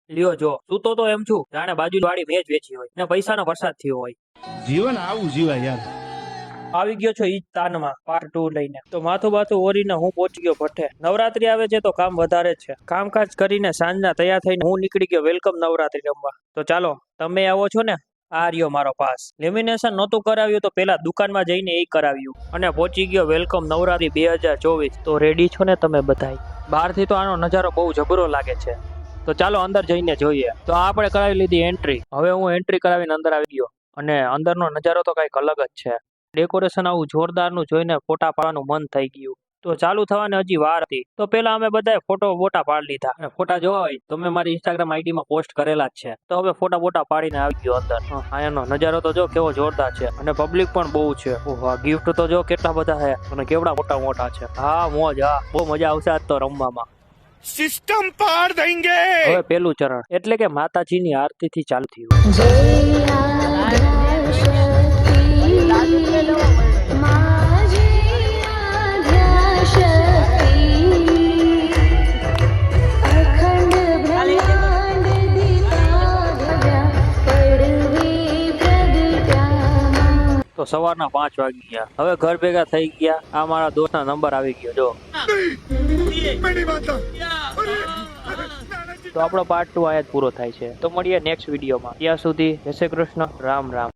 લ્યો જો સૂતો તો એમ છું જાણે બાજુ વાળી મેજ વેચી હોય ને પૈસાનો વરસાદ થયો હોય. જીવન આવું જીવાય યાર. આવી ગયો છો ઈ તાનમાં પાર્ટ 2 લઈને. તો માથું બાથું ઓરીને હું પહોંચી ગયો ભઠ્ઠે. નવરાત્રી આવે છે તો કામ વધારે જ છે. કામકાજ કરીને સાંજના તૈયાર થઈને હું નીકળી ગયો વેલકમ નવરાત્રી રમવા. તો ચાલો તમે આવો છો ને, આ રહ્યો મારો પાસ. લેમિનેશન નહોતું કરાવ્યું તો પેલા દુકાનમાં જઈને એ કરાવ્યું અને પહોંચી ગયો વેલકમ નવરાત્રી 2024. તો રેડી છો ને તમે બધાય? બહારથી તો આનો નજારો બહુ જબરો લાગે છે. તો ચાલો અંદર જઈને જોઈએ. તો આપણે કરાવી લીધી એન્ટ્રી. હવે હું એન્ટ્રી કરાવીને અંદર આવી ગયો અને અંદરનો નજારો તો કંઈક અલગ જ છે. ડેકોરેશન આવું જોરદારનું જોઈને ફોટા પાડવાનું મન થઈ ગયું. તો ચાલુ થવાને હજી વાર હતી તો પેલા અમે બધાએ ફોટા પાડી લીધા. અને ફોટા જોવા હોય તો મેં મારી ઇન્સ્ટાગ્રામ આઈડીમાં પોસ્ટ કરેલા જ છે. તો હવે ફોટા પાડીને આવી ગયો અંદર. અહીંયાનો નજારો તો જો કેવો જોરદાર છે અને પબ્લિક પણ બહુ છે. ઓહો, ગિફ્ટ તો જો કેટલા બધા છે અને કેવડા મોટા છે. હા મોજ, હા બહુ મજા આવશે આજ તો રમવામાં. સિસ્ટમ પાર દેંગે. હવે પેલું ચરણ એટલે કે માતાજીની આરતીથી ચાલુ થયું. તો સવારના 5 વાગી ગયા. હવે ઘર ભેગા થઈ ગયા. આ મારા દોસ્તના નંબર આવી ગયો જો. તો આપણો પાર્ટ 2 આયા જ પૂરો થાય છે. તો મળીએ નેક્સ્ટ વિડીયોમાં. ત્યાં સુધી જય શ્રી કૃષ્ણ, રામ રામ.